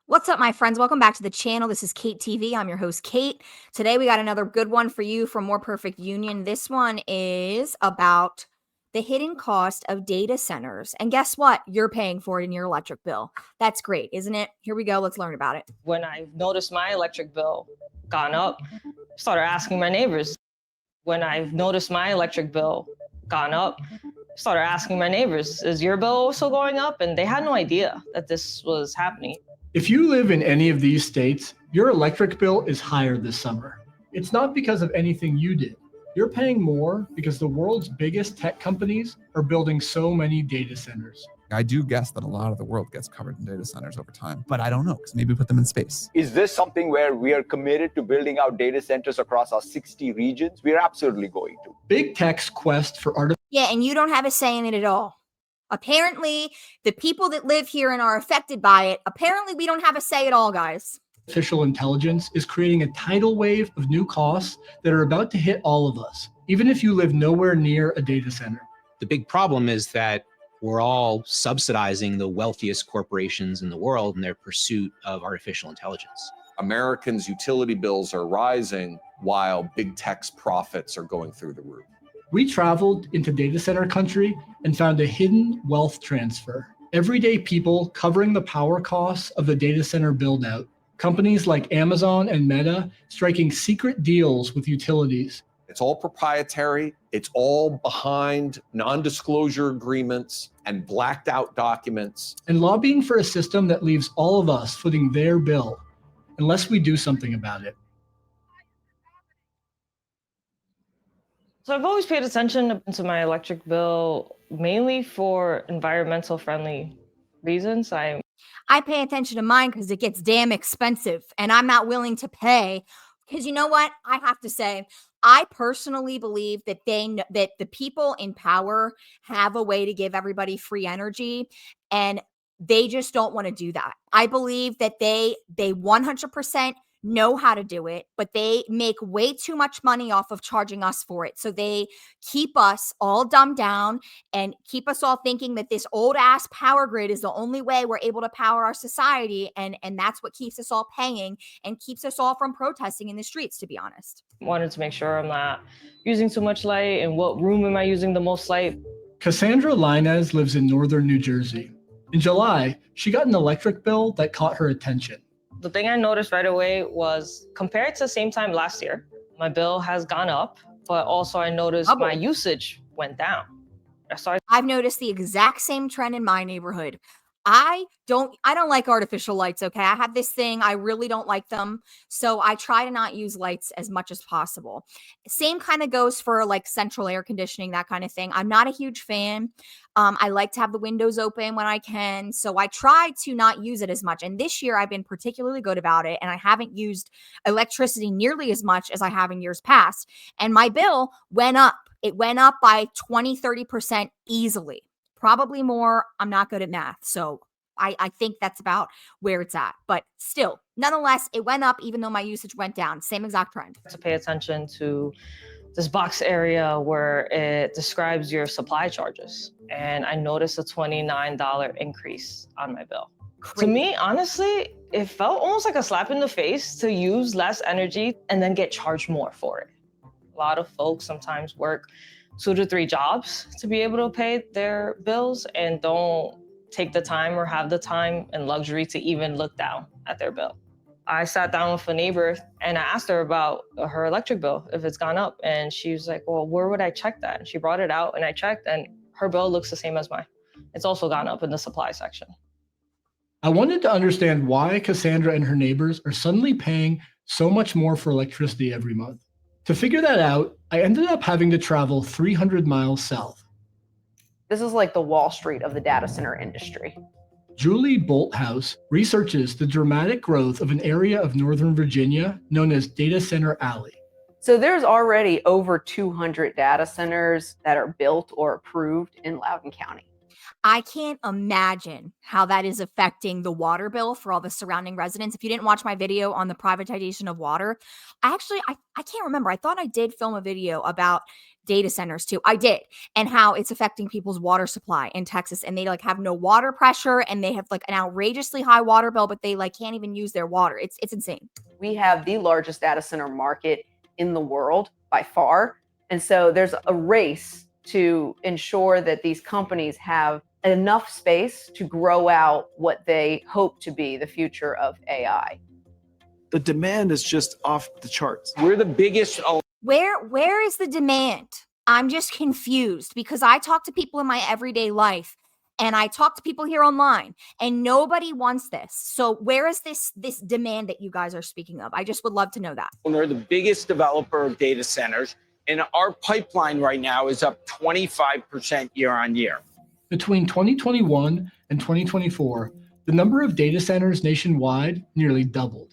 What's up, my friends? Welcome back to the channel. This is Kate TV. I'm your host, Kate. Today, we got another good one for you from More Perfect Union. This one is about the hidden cost of data centers. And guess what? You're paying for it in your electric bill. That's great, isn't it? Here we go. Let's learn about it. When I noticed my electric bill gone up, started asking my neighbors. When I noticed my electric bill gone up, started asking my neighbors, is your bill also going up? And they had no idea that this was happening. If you live in any of these states, your electric bill is higher this summer. It's not because of anything you did. You're paying more because the world's biggest tech companies are building so many data centers. I do guess that a lot of the world gets covered in data centers over time, but I don't know, because maybe we put them in space. Is this something where we are committed to building out data centers across our 60 regions? We're absolutely going to. Big tech's quest for artificial Yeah, and you don't have a say in it at all. Apparently, the people that live here and are affected by it, apparently we don't have a say at all, guys. intelligence is creating a tidal wave of new costs that are about to hit all of us, even if you live nowhere near a data center. The big problem is that we're all subsidizing the wealthiest corporations in the world in their pursuit of artificial intelligence. Americans' utility bills are rising while big tech's profits are going through the roof. We traveled into data center country and found a hidden wealth transfer. Everyday people covering the power costs of the data center build out. Companies like Amazon and Meta striking secret deals with utilities. It's all proprietary. It's all behind non-disclosure agreements and blacked out documents. And lobbying for a system that leaves all of us footing their bill, unless we do something about it. So I've always paid attention to my electric bill, mainly for environmental friendly reasons. I pay attention to mine because it gets damn expensive and I'm not willing to pay. Because you know what? I have to say, I personally believe that that the people in power have a way to give everybody free energy, and they just don't want to do that. I believe that they 100% know how to do it, but they make way too much money off of charging us for it. So they keep us all dumbed down and keep us all thinking that this old ass power grid is the only way we're able to power our society. And that's what keeps us all paying and keeps us all from protesting in the streets, to be honest. Wanted to make sure I'm not using too much light, and what room am I using the most light? Cassandra Linez lives in northern New Jersey. In July, she got an electric bill that caught her attention. The thing I noticed right away was, compared to the same time last year, my bill has gone up, but also I noticed my usage went down. I've noticed the exact same trend in my neighborhood. I don't like artificial lights, okay? I have this thing, I really don't like them. So I try to not use lights as much as possible. Same kind of goes for like central air conditioning, that kind of thing. I'm not a huge fan. I like to have the windows open when I can. So I try to not use it as much. And this year I've been particularly good about it. And I haven't used electricity nearly as much as I have in years past. And my bill went up. It went up by 20-30% easily. Probably more. I'm not good at math. So I think that's about where it's at. But still, nonetheless, it went up even though my usage went down. Same exact trend. To pay attention to this box area where it describes your supply charges. And I noticed a $29 increase on my bill. Crazy. To me, honestly, it felt almost like a slap in the face to use less energy and then get charged more for it. A lot of folks sometimes work 2 to 3 jobs to be able to pay their bills and don't take the time or have the time and luxury to even look down at their bill. I sat down with a neighbor and I asked her about her electric bill, if it's gone up. And she was like, well, where would I check that? And she brought it out and I checked and her bill looks the same as mine. It's also gone up in the supply section. I wanted to understand why Cassandra and her neighbors are suddenly paying so much more for electricity every month. To figure that out, I ended up having to travel 300 miles south. This is like the Wall Street of the data center industry. Julie Bolthouse researches the dramatic growth of an area of Northern Virginia known as Data Center Alley. So there's already over 200 data centers that are built or approved in Loudoun County. I can't imagine how that is affecting the water bill for all the surrounding residents. If you didn't watch my video on the privatization of water, I can't remember. I thought I did film a video about data centers too. I did. And how it's affecting people's water supply in Texas. And they like have no water pressure and they have like an outrageously high water bill, but they like can't even use their water. It's insane. We have the largest data center market in the world by far. And so there's a race to ensure that these companies have enough space to grow out what they hope to be the future of AI. The demand is just off the charts. We're the biggest. Where is the demand? I'm just confused because I talk to people in my everyday life and I talk to people here online and nobody wants this. So where is this demand that you guys are speaking of? I just would love to know that. We're the biggest developer of data centers, and our pipeline right now is up 25% year on year. Between 2021 and 2024, the number of data centers nationwide nearly doubled.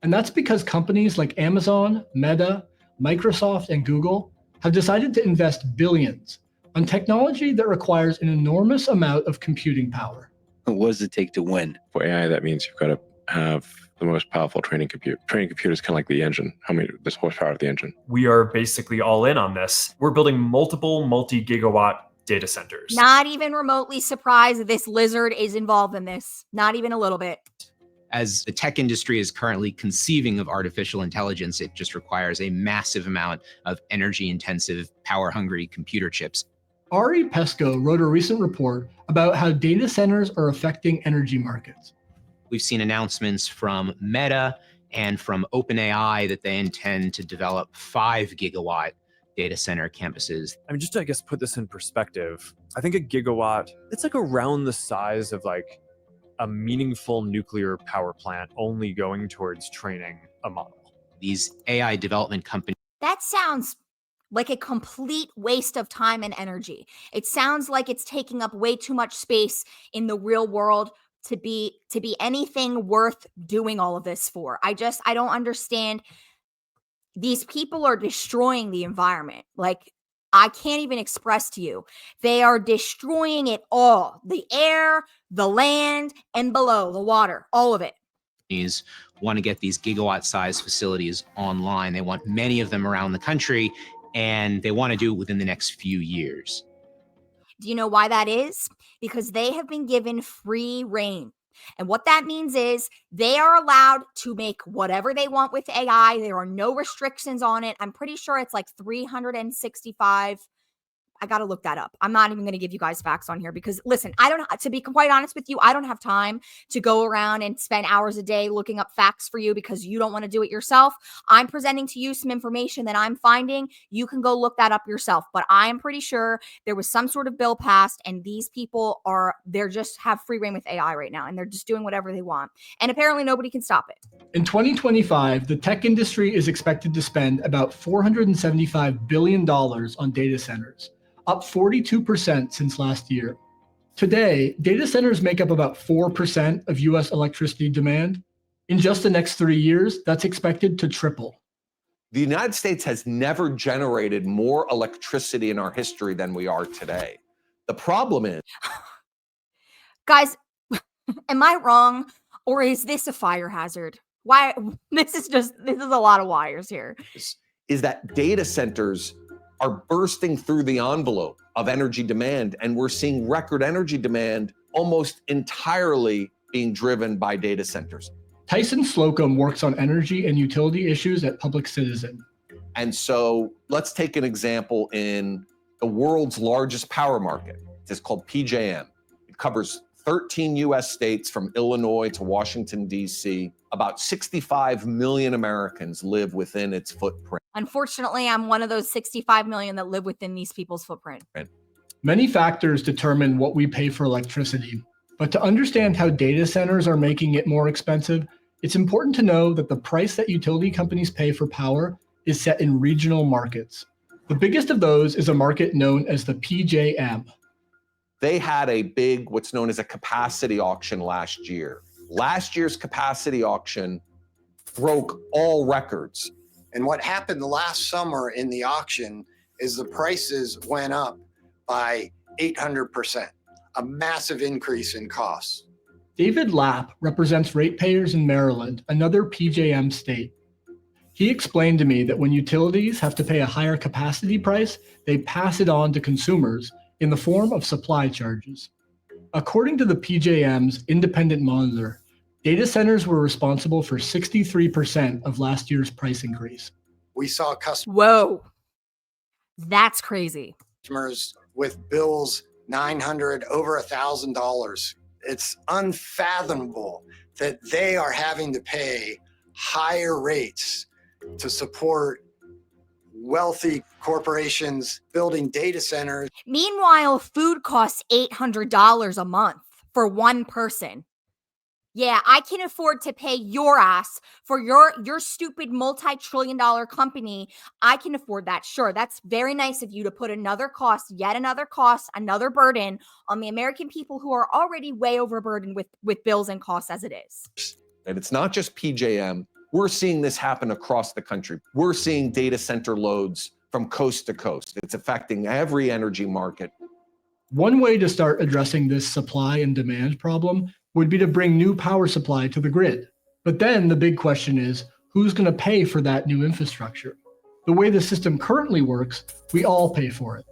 And that's because companies like Amazon, Meta, Microsoft, and Google have decided to invest billions on technology that requires an enormous amount of computing power. What does it take to win? For AI, that means you've got to have the most powerful training compute. Training compute is kind of like the engine. There's horsepower of the engine. We are basically all in on this. We're building multiple multi-gigawatt data centers. Not even remotely surprised that this lizard is involved in this. Not even a little bit. As the tech industry is currently conceiving of artificial intelligence, it just requires a massive amount of energy-intensive, power-hungry computer chips. Ari Pesco wrote a recent report about how data centers are affecting energy markets. We've seen announcements from Meta and from OpenAI that they intend to develop 5 gigawatt data center campuses. I mean, just to, I guess, put this in perspective, I think a gigawatt, it's like around the size of like a meaningful nuclear power plant only going towards training a model. These AI development companies. That sounds like a complete waste of time and energy. It sounds like it's taking up way too much space in the real world to be anything worth doing all of this for. I don't understand. These people are destroying the environment. Like, I can't even express to you. They are destroying it all. The air, the land, and below, the water, all of it. Companies want to get these gigawatt-sized facilities online. They want many of them around the country, and they want to do it within the next few years. Do you know why that is? Because they have been given free reign. And what that means is they are allowed to make whatever they want with AI. There are no restrictions on it. I'm pretty sure it's like 365. I got to look that up. I'm not even going to give you guys facts on here because listen, to be quite honest with you, I don't have time to go around and spend hours a day looking up facts for you because you don't want to do it yourself. I'm presenting to you some information that I'm finding. You can go look that up yourself, but I am pretty sure there was some sort of bill passed and these people they're just have free reign with AI right now and they're just doing whatever they want. And apparently nobody can stop it. In 2025, the tech industry is expected to spend about $475 billion on data centers, up 42% since last year. Today, data centers make up about 4% of US electricity demand. In just the next 3 years, that's expected to triple. The United States has never generated more electricity in our history than we are today. The problem is... Guys, am I wrong? Or is this a fire hazard? Why? This is a lot of wires here. Is that data centers are bursting through the envelope of energy demand, and we're seeing record energy demand almost entirely being driven by data centers. Tyson Slocum works on energy and utility issues at Public Citizen. And so let's take an example in the world's largest power market. It's called PJM. It covers 13 US states from Illinois to Washington, D.C. About 65 million Americans live within its footprint. Unfortunately, I'm one of those 65 million that live within these people's footprint. Many factors determine what we pay for electricity, but to understand how data centers are making it more expensive, it's important to know that the price that utility companies pay for power is set in regional markets. The biggest of those is a market known as the PJM. They had a big, what's known as a capacity auction last year. Last year's capacity auction broke all records. And what happened last summer in the auction is the prices went up by 800%, a massive increase in costs. David Lapp represents ratepayers in Maryland, another PJM state. He explained to me that when utilities have to pay a higher capacity price, they pass it on to consumers in the form of supply charges. According to the PJM's independent monitor, data centers were responsible for 63% of last year's price increase. We saw customers. Whoa. That's crazy. With bills $900, over $1,000. It's unfathomable that they are having to pay higher rates to support wealthy corporations building data centers. Meanwhile, food costs $800 a month for one person. Yeah, I can afford to pay your ass for your stupid multi-trillion-dollar company. I can afford that. Sure, that's very nice of you to put another cost, yet another cost, another burden on the American people who are already way overburdened with bills and costs as it is. And it's not just PJM. We're seeing this happen across the country. We're seeing data center loads from coast to coast. It's affecting every energy market. One way to start addressing this supply and demand problem would be to bring new power supply to the grid. But then the big question is, who's going to pay for that new infrastructure? The way the system currently works, we all pay for it.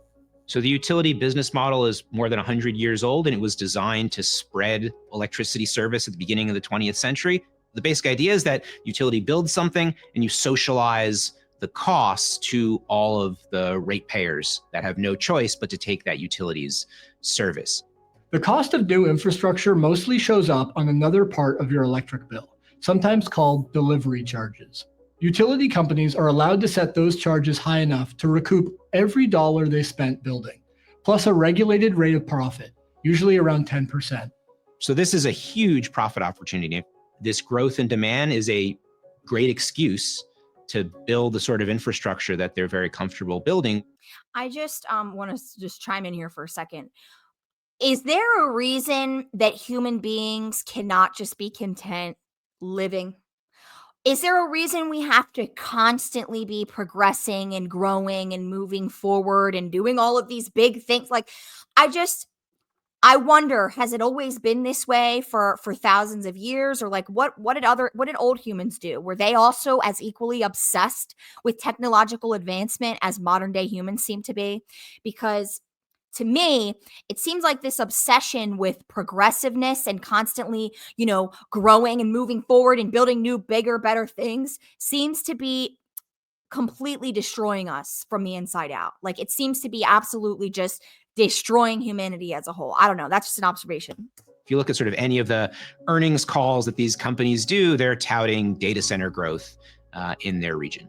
So the utility business model is more than 100 years old, and it was designed to spread electricity service at the beginning of the 20th century. The basic idea is that utility builds something and you socialize the costs to all of the ratepayers that have no choice but to take that utility's service. The cost of new infrastructure mostly shows up on another part of your electric bill, sometimes called delivery charges. Utility companies are allowed to set those charges high enough to recoup every dollar they spent building, plus a regulated rate of profit, usually around 10%. So this is a huge profit opportunity. This growth in demand is a great excuse to build the sort of infrastructure that they're very comfortable building. I just want to just chime in here for a second. Is there a reason that human beings cannot just be content living? Is there a reason we have to constantly be progressing and growing and moving forward and doing all of these big things? Like, I wonder, has it always been this way for thousands of years? Or like what did old humans do? Were they also as equally obsessed with technological advancement as modern day humans seem to be? Because to me, it seems like this obsession with progressiveness and constantly, growing and moving forward and building new, bigger, better things seems to be completely destroying us from the inside out. Like, it seems to be absolutely just destroying humanity as a whole. I don't know. That's just an observation. If you look at sort of any of the earnings calls that these companies do, they're touting data center growth in their region.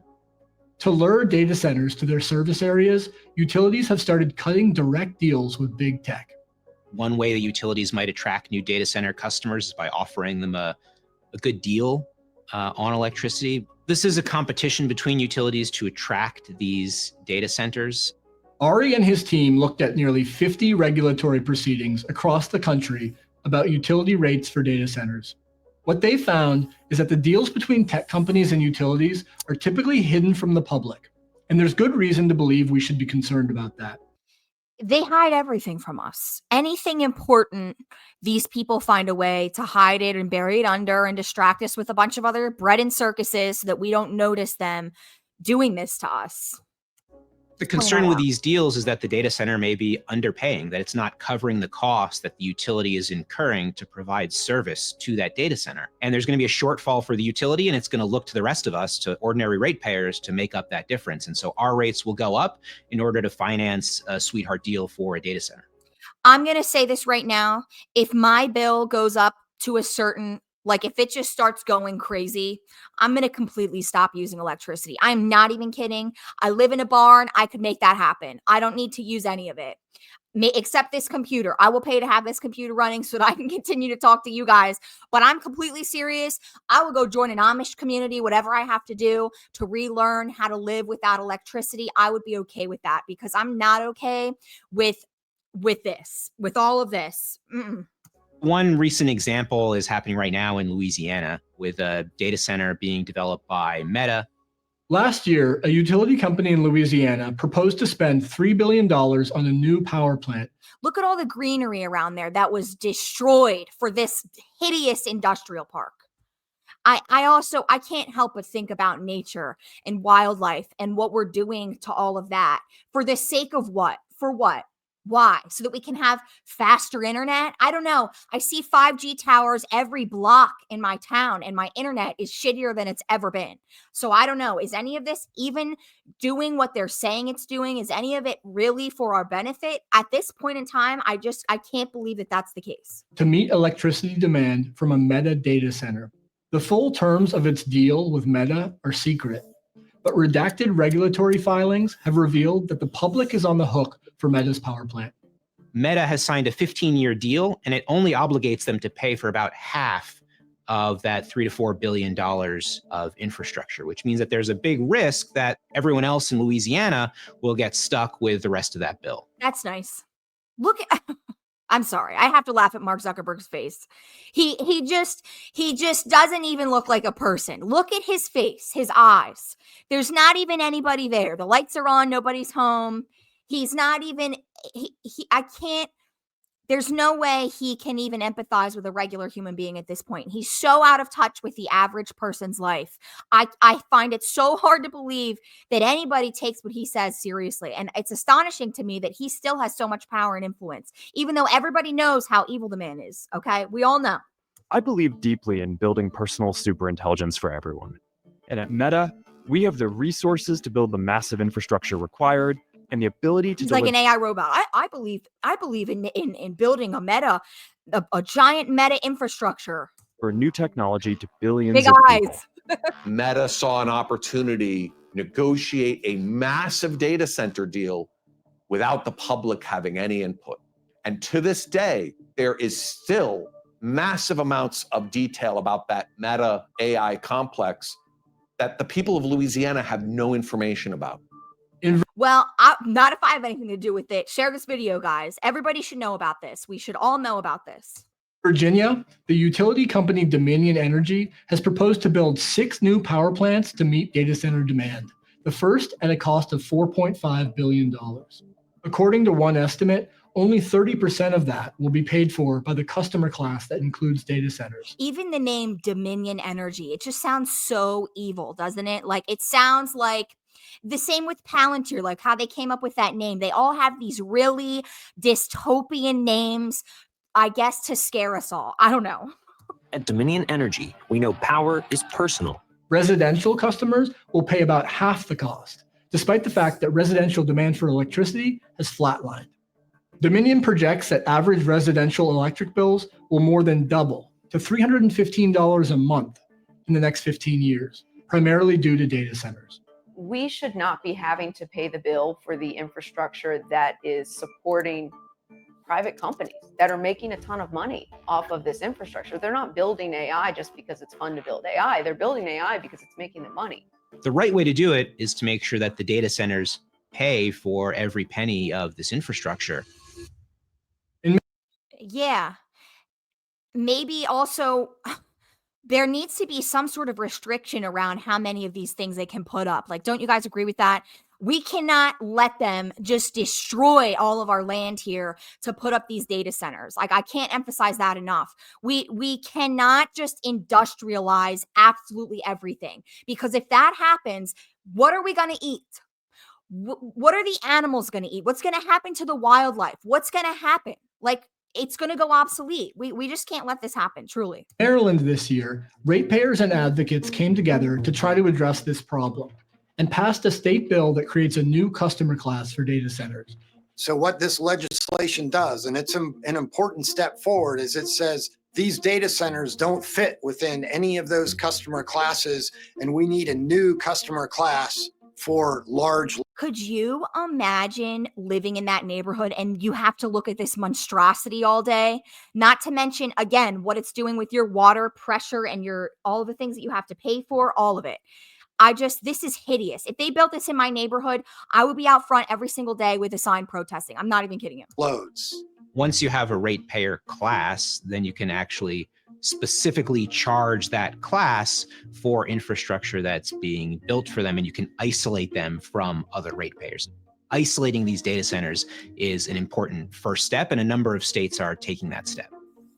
To lure data centers to their service areas, utilities have started cutting direct deals with big tech. One way that utilities might attract new data center customers is by offering them a good deal on electricity. This is a competition between utilities to attract these data centers. Ari and his team looked at nearly 50 regulatory proceedings across the country about utility rates for data centers. What they found is that the deals between tech companies and utilities are typically hidden from the public, and there's good reason to believe we should be concerned about that. They hide everything from us. Anything important, these people find a way to hide it and bury it under and distract us with a bunch of other bread and circuses so that we don't notice them doing this to us. The concern with these deals is that the data center may be underpaying, that it's not covering the cost that the utility is incurring to provide service to that data center. And there's going to be a shortfall for the utility, and it's going to look to the rest of us, to ordinary ratepayers, to make up that difference. And so our rates will go up in order to finance a sweetheart deal for a data center. I'm going to say this right now. If my bill goes up to a certain, like if it just starts going crazy, I'm going to completely stop using electricity. I'm not even kidding. I live in a barn. I could make that happen. I don't need to use any of it. Except this computer. I will pay to have this computer running so that I can continue to talk to you guys. But I'm completely serious. I will go join an Amish community, whatever I have to do to relearn how to live without electricity. I would be okay with that because I'm not okay with this, with all of this. One recent example is happening right now in Louisiana with a data center being developed by Meta. Last year, a utility company in Louisiana proposed to spend $3 billion on a new power plant. Look at all the greenery around there that was destroyed for this hideous industrial park. I can't help but think about nature and wildlife and what we're doing to all of that for the sake of what? For what? Why? So that we can have faster internet? I don't know. I see 5G towers every block in my town, and my internet is shittier than it's ever been. So I don't know. Is any of this even doing what they're saying it's doing? Is any of it really for our benefit? At this point in time, I can't believe that that's the case. To meet electricity demand from a Meta data center. The full terms of its deal with Meta are secret, but redacted regulatory filings have revealed that the public is on the hook for Meta's power plant. Meta has signed a 15-year deal, and it only obligates them to pay for about half of that $3 to $4 billion of infrastructure, which means that there's a big risk that everyone else in Louisiana will get stuck with the rest of that bill. That's nice. Look at I'm sorry. I have to laugh at Mark Zuckerberg's face. He just doesn't even look like a person. Look at his face, his eyes. There's not even anybody there. The lights are on, nobody's home. He's not even I can't there's no way he can even empathize with a regular human being at this point. He's so out of touch with the average person's life. I find it so hard to believe that anybody takes what he says seriously. And it's astonishing to me that he still has so much power and influence, even though everybody knows how evil the man is. Okay? We all know. I believe deeply in building personal superintelligence for everyone. And at Meta, we have the resources to build the massive infrastructure required and the ability to He's like an AI robot. I believe in building a giant meta infrastructure for new technology to billions Big of eyes. people. Meta saw an opportunity to negotiate a massive data center deal without the public having any input. And to this day, there is still massive amounts of detail about that Meta AI complex that the people of Louisiana have no information about. Well, not if I have anything to do with it. Share this video, guys. Everybody should know about this. We should all know about this. Virginia, the utility company Dominion Energy has proposed to build 6 new power plants to meet data center demand, the first at a cost of $4.5 billion. According to one estimate, only 30% of that will be paid for by the customer class that includes data centers. Even the name Dominion Energy, it just sounds so evil, doesn't it? Like, it sounds like the same with Palantir, like how they came up with that name. They all have these really dystopian names, I guess, to scare us all. I don't know. At Dominion Energy, we know power is personal. Residential customers will pay about half the cost, despite the fact that residential demand for electricity has flatlined. Dominion projects that average residential electric bills will more than double to $315 a month in the next 15 years, primarily due to data centers. We should not be having to pay the bill for the infrastructure that is supporting private companies that are making a ton of money off of this infrastructure. They're not building AI just because it's fun to build AI. They're building AI because it's making them money. The right way to do it is to make sure that the data centers pay for every penny of this infrastructure. Yeah. Maybe also there needs to be some sort of restriction around how many of these things they can put up. Like, don't you guys agree with that? We cannot let them just destroy all of our land here to put up these data centers. Like, I can't emphasize that enough. We cannot just industrialize absolutely everything, because if that happens, what are we going to eat? What are the animals going to eat? What's going to happen to the wildlife? What's going to happen? Like, it's going to go obsolete. We just can't let this happen, truly. Maryland this year, ratepayers and advocates came together to try to address this problem and passed a state bill that creates a new customer class for data centers. So what this legislation does, and it's an important step forward, is it says these data centers don't fit within any of those customer classes, and we need a new customer class for large. Could you imagine living in that neighborhood and you have to look at this monstrosity all day? Not to mention, again, what it's doing with your water pressure and all of the things that you have to pay for, all of it. This is hideous. If they built this in my neighborhood, I would be out front every single day with a sign protesting. I'm not even kidding you. Loads. Once you have a ratepayer class, then you can actually specifically charge that class for infrastructure that's being built for them, and you can isolate them from other ratepayers. Isolating these data centers is an important first step, and a number of states are taking that step.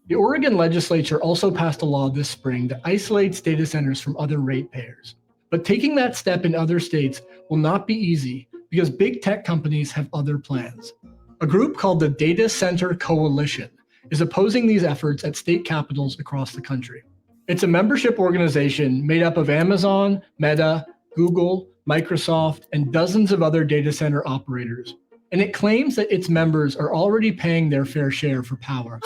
The Oregon legislature also passed a law this spring that isolates data centers from other ratepayers. But taking that step in other states will not be easy because big tech companies have other plans. A group called the Data Center Coalition is opposing these efforts at state capitals across the country. It's a membership organization made up of Amazon, Meta, Google, Microsoft, and dozens of other data center operators. And it claims that its members are already paying their fair share for power.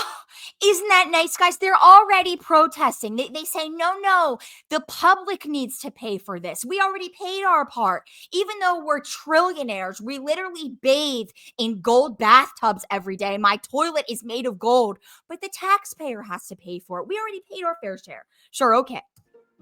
Isn't that nice, guys? They're already protesting. They say, no, the public needs to pay for this. We already paid our part. Even though we're trillionaires, we literally bathe in gold bathtubs every day. My toilet is made of gold, but the taxpayer has to pay for it. We already paid our fair share. Sure, okay.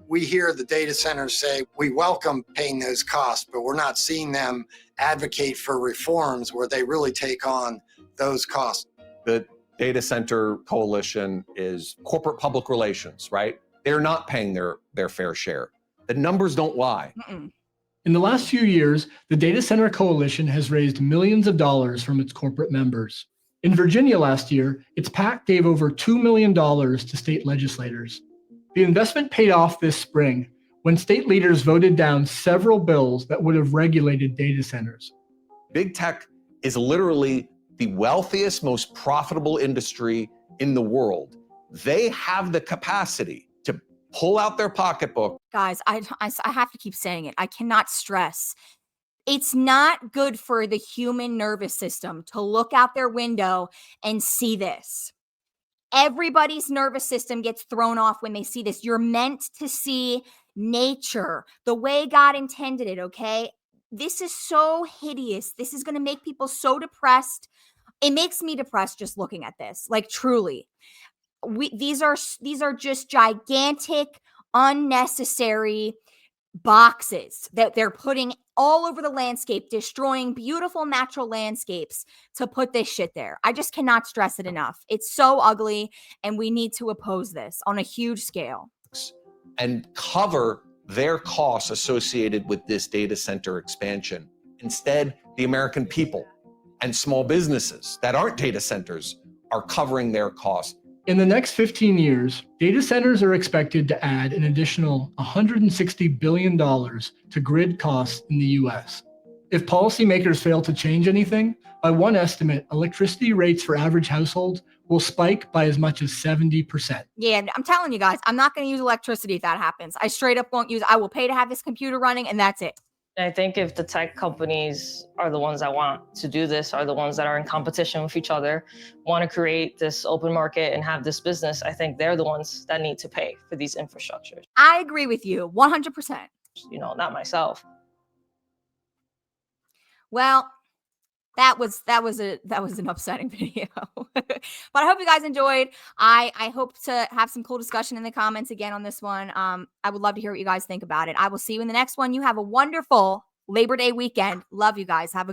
We hear the data centers say, we welcome paying those costs, but we're not seeing them advocate for reforms where they really take on those costs. The Data Center Coalition is corporate public relations, right? They're not paying their fair share. The numbers don't lie. In the last few years, the Data Center Coalition has raised millions of dollars from its corporate members. In Virginia last year, its PAC gave over $2 million to state legislators. The investment paid off this spring when state leaders voted down several bills that would have regulated data centers. Big tech is literally the wealthiest, most profitable industry in the world. They have the capacity to pull out their pocketbook. Guys, I have to keep saying it. I cannot stress. It's not good for the human nervous system to look out their window and see this. Everybody's nervous system gets thrown off when they see this. You're meant to see nature the way God intended it, okay? This is so hideous. This is going to make people so depressed. It makes me depressed just looking at this. Like, truly. These are just gigantic, unnecessary boxes that they're putting all over the landscape, destroying beautiful natural landscapes to put this shit there. I just cannot stress it enough. It's so ugly, and we need to oppose this on a huge scale. And cover their costs associated with this data center expansion. Instead, the American people and small businesses that aren't data centers are covering their costs. In the next 15 years, data centers are expected to add an additional $160 billion to grid costs in the US. If policymakers fail to change anything, by one estimate, electricity rates for average households will spike by as much as 70%. Yeah, I'm telling you guys, I'm not going to use electricity if that happens. I straight up won't use. I will pay to have this computer running, and that's it. I think if the tech companies are the ones that want to do this, are the ones that are in competition with each other, want to create this open market and have this business, I think they're the ones that need to pay for these infrastructures. I agree with you 100%. You know, not myself. Well, that was an upsetting video. But I hope you guys enjoyed. I hope to have some cool discussion in the comments again on this one. I would love to hear what you guys think about it. I will see you in the next one. You have a wonderful Labor Day weekend. Love you guys. Have a